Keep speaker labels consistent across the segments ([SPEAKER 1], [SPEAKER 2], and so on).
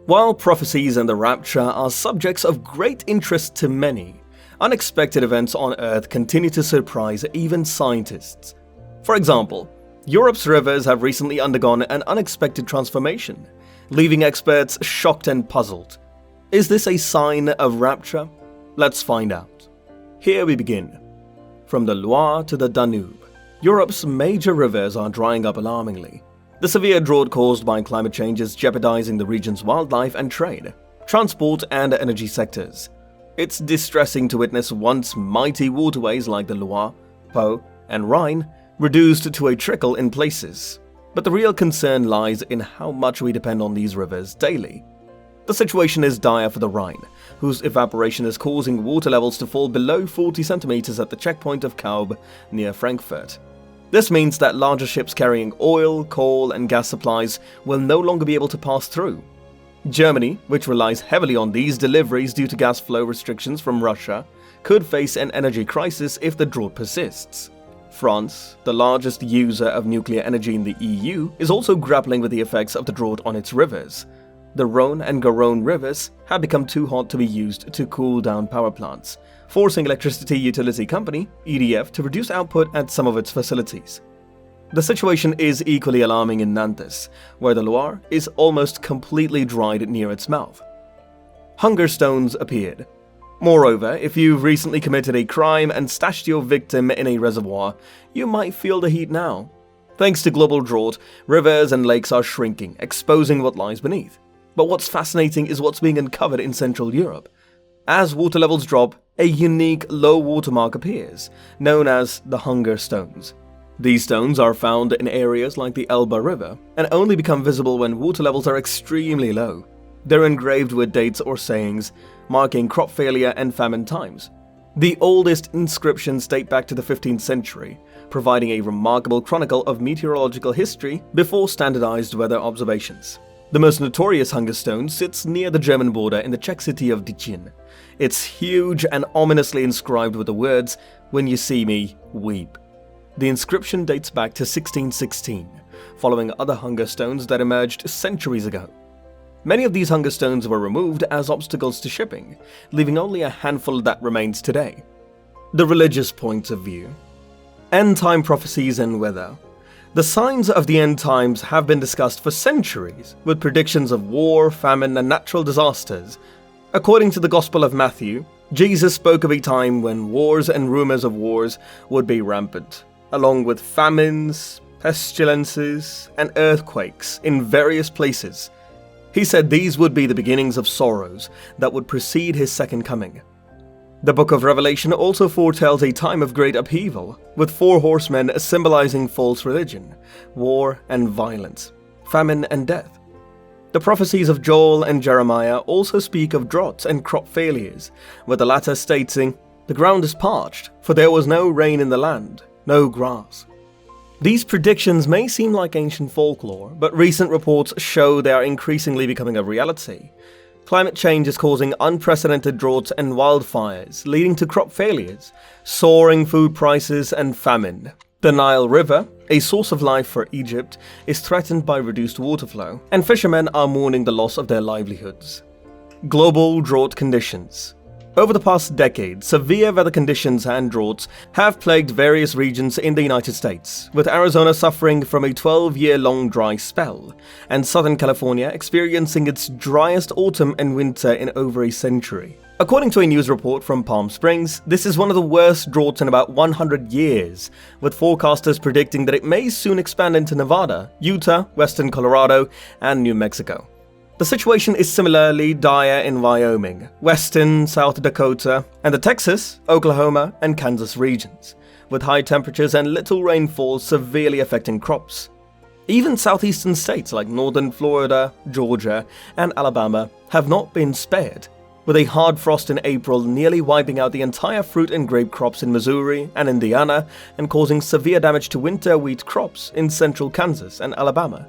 [SPEAKER 1] While prophecies and the Rapture are subjects of great interest to many, unexpected events on Earth continue to surprise even scientists. For example, Europe's rivers have recently undergone an unexpected transformation, leaving experts shocked and puzzled. Is this a sign of Rapture? Let's find out. Here we begin. From the Loire to the Danube, Europe's major rivers are drying up alarmingly. The severe drought caused by climate change is jeopardizing the region's wildlife and trade, transport and energy sectors. It's distressing to witness once mighty waterways like the Loire, Po, and Rhine reduced to a trickle in places. But the real concern lies in how much we depend on these rivers daily. The situation is dire for the Rhine, whose evaporation is causing water levels to fall below 40 centimeters at the checkpoint of Kaub near Frankfurt. This means that larger ships carrying oil, coal, and gas supplies will no longer be able to pass through. Germany, which relies heavily on these deliveries due to gas flow restrictions from Russia, could face an energy crisis if the drought persists. France, the largest user of nuclear energy in the EU, is also grappling with the effects of the drought on its rivers. The Rhone and Garonne rivers have become too hot to be used to cool down power plants, forcing electricity utility company EDF to reduce output at some of its facilities. The situation is equally alarming in Nantes, where the Loire is almost completely dried near its mouth. Hunger stones appeared. Moreover, if you've recently committed a crime and stashed your victim in a reservoir, you might feel the heat now. Thanks to global drought, rivers and lakes are shrinking, exposing what lies beneath. But what's fascinating is what's being uncovered in Central Europe. As water levels drop, a unique low water mark appears, known as the hunger stones. These stones are found in areas like the Elbe River and only become visible when water levels are extremely low. They're engraved with dates or sayings, marking crop failure and famine times. The oldest inscriptions date back to the 15th century, providing a remarkable chronicle of meteorological history before standardized weather observations. The most notorious hunger stone sits near the German border in the Czech city of Děčín. It's huge and ominously inscribed with the words, "When you see me, weep." The inscription dates back to 1616, following other hunger stones that emerged centuries ago. Many of these hunger stones were removed as obstacles to shipping, leaving only a handful that remains today. The religious point of view. End-time prophecies and weather. The signs of the end times have been discussed for centuries, with predictions of war, famine, and natural disasters. According to the Gospel of Matthew, Jesus spoke of a time when wars and rumors of wars would be rampant, along with famines, pestilences, and earthquakes in various places. He said these would be the beginnings of sorrows that would precede his second coming. The book of Revelation also foretells a time of great upheaval, with 4 horsemen symbolizing false religion, war and violence, famine and death. The prophecies of Joel and Jeremiah also speak of droughts and crop failures, with the latter stating, "The ground is parched, for there was no rain in the land, no grass." These predictions may seem like ancient folklore, but recent reports show they are increasingly becoming a reality. Climate change is causing unprecedented droughts and wildfires, leading to crop failures, soaring food prices, and famine. The Nile River, a source of life for Egypt, is threatened by reduced water flow, and fishermen are mourning the loss of their livelihoods. Global drought conditions. Over the past decade, severe weather conditions and droughts have plagued various regions in the United States, with Arizona suffering from a 12-year-long dry spell, and Southern California experiencing its driest autumn and winter in over a century. According to a news report from Palm Springs, this is one of the worst droughts in about 100 years, with forecasters predicting that it may soon expand into Nevada, Utah, western Colorado, and New Mexico. The situation is similarly dire in Wyoming, western South Dakota, and the Texas, Oklahoma, and Kansas regions, with high temperatures and little rainfall severely affecting crops. Even southeastern states like northern Florida, Georgia, and Alabama have not been spared, with a hard frost in April nearly wiping out the entire fruit and grape crops in Missouri and Indiana and causing severe damage to winter wheat crops in central Kansas and Alabama.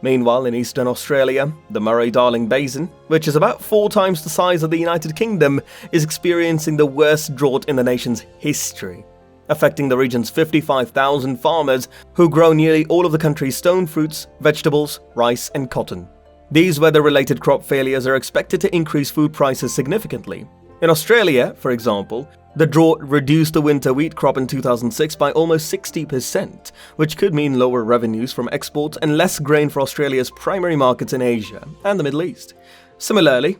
[SPEAKER 1] Meanwhile, in eastern Australia, the Murray-Darling Basin, which is about 4 times the size of the United Kingdom, is experiencing the worst drought in the nation's history, affecting the region's 55,000 farmers who grow nearly all of the country's stone fruits, vegetables, rice, and cotton. These weather-related crop failures are expected to increase food prices significantly. In Australia, for example, the drought reduced the winter wheat crop in 2006 by almost 60%, which could mean lower revenues from exports and less grain for Australia's primary markets in Asia and the Middle East. Similarly,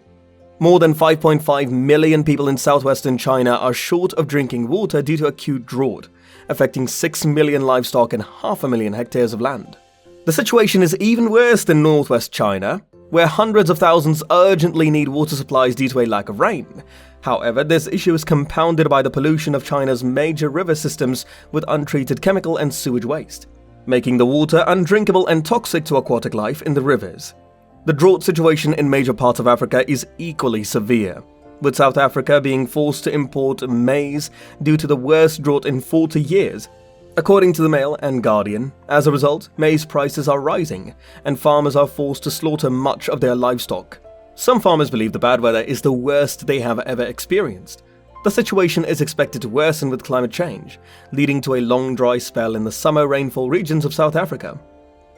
[SPEAKER 1] more than 5.5 million people in southwestern China are short of drinking water due to acute drought, affecting 6 million livestock and 500,000 hectares of land. The situation is even worse than northwest China, where hundreds of thousands urgently need water supplies due to a lack of rain. However, this issue is compounded by the pollution of China's major river systems with untreated chemical and sewage waste, making the water undrinkable and toxic to aquatic life in the rivers. The drought situation in major parts of Africa is equally severe, with South Africa being forced to import maize due to the worst drought in 40 years. According to the Mail and Guardian, as a result, maize prices are rising, and farmers are forced to slaughter much of their livestock. Some farmers believe the bad weather is the worst they have ever experienced. The situation is expected to worsen with climate change, leading to a long dry spell in the summer rainfall regions of South Africa.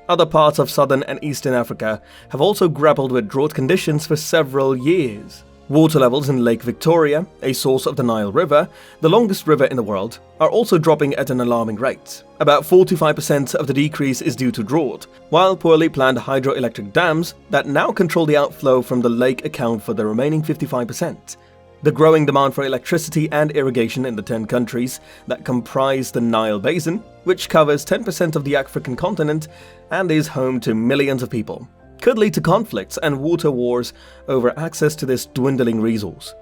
[SPEAKER 1] Other parts of southern and eastern Africa have also grappled with drought conditions for several years. Water levels in Lake Victoria, a source of the Nile River, the longest river in the world, are also dropping at an alarming rate. About 45% of the decrease is due to drought, while poorly planned hydroelectric dams that now control the outflow from the lake account for the remaining 55%. The growing demand for electricity and irrigation in the 10 countries that comprise the Nile Basin, which covers 10% of the African continent and is home to millions of people, could lead to conflicts and water wars over access to this dwindling resource.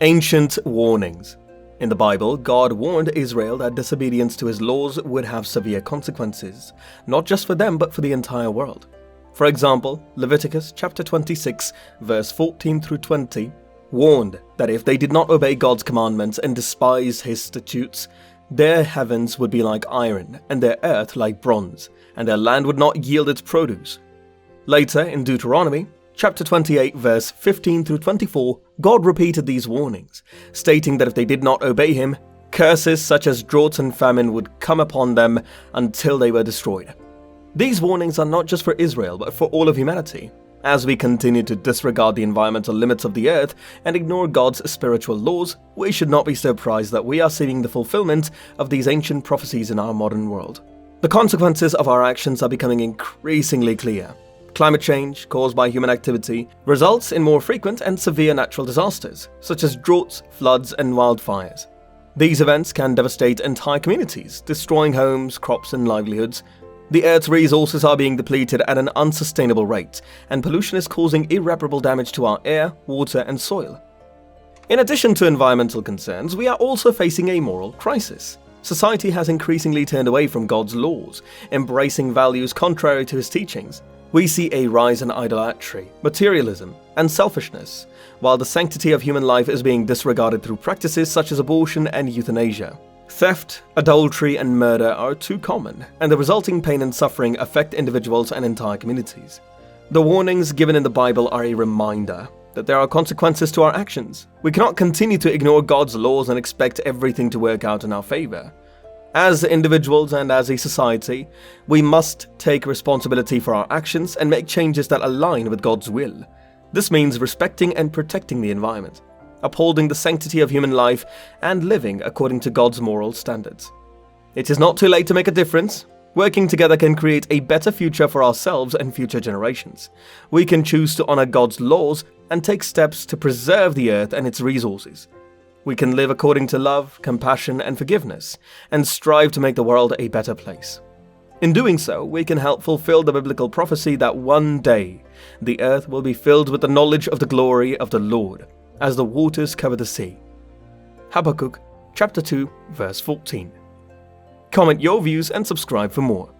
[SPEAKER 1] Ancient warnings. In the Bible, God warned Israel that disobedience to his laws would have severe consequences, not just for them but for the entire world. For example, Leviticus chapter 26, verse 14 through 20, warned that if they did not obey God's commandments and despise his statutes, their heavens would be like iron and their earth like bronze, and their land would not yield its produce. Later, in Deuteronomy, chapter 28, verse 15 through 24, God repeated these warnings, stating that if they did not obey him, curses such as drought and famine would come upon them until they were destroyed. These warnings are not just for Israel, but for all of humanity. As we continue to disregard the environmental limits of the earth and ignore God's spiritual laws, we should not be surprised that we are seeing the fulfillment of these ancient prophecies in our modern world. The consequences of our actions are becoming increasingly clear. Climate change, caused by human activity, results in more frequent and severe natural disasters, such as droughts, floods, and wildfires. These events can devastate entire communities, destroying homes, crops, and livelihoods. The Earth's resources are being depleted at an unsustainable rate, and pollution is causing irreparable damage to our air, water, and soil. In addition to environmental concerns, we are also facing a moral crisis. Society has increasingly turned away from God's laws, embracing values contrary to his teachings. We see a rise in idolatry, materialism, and selfishness, while the sanctity of human life is being disregarded through practices such as abortion and euthanasia. Theft, adultery, and murder are too common, and the resulting pain and suffering affect individuals and entire communities. The warnings given in the Bible are a reminder that there are consequences to our actions. We cannot continue to ignore God's laws and expect everything to work out in our favor. As individuals and as a society, we must take responsibility for our actions and make changes that align with God's will. This means respecting and protecting the environment, upholding the sanctity of human life, and living according to God's moral standards. It is not too late to make a difference. Working together can create a better future for ourselves and future generations. We can choose to honor God's laws and take steps to preserve the earth and its resources. We can live according to love, compassion, and forgiveness, and strive to make the world a better place. In doing so, we can help fulfill the biblical prophecy that one day the earth will be filled with the knowledge of the glory of the Lord, as the waters cover the sea. Habakkuk chapter 2, verse 14. Comment your views and subscribe for more.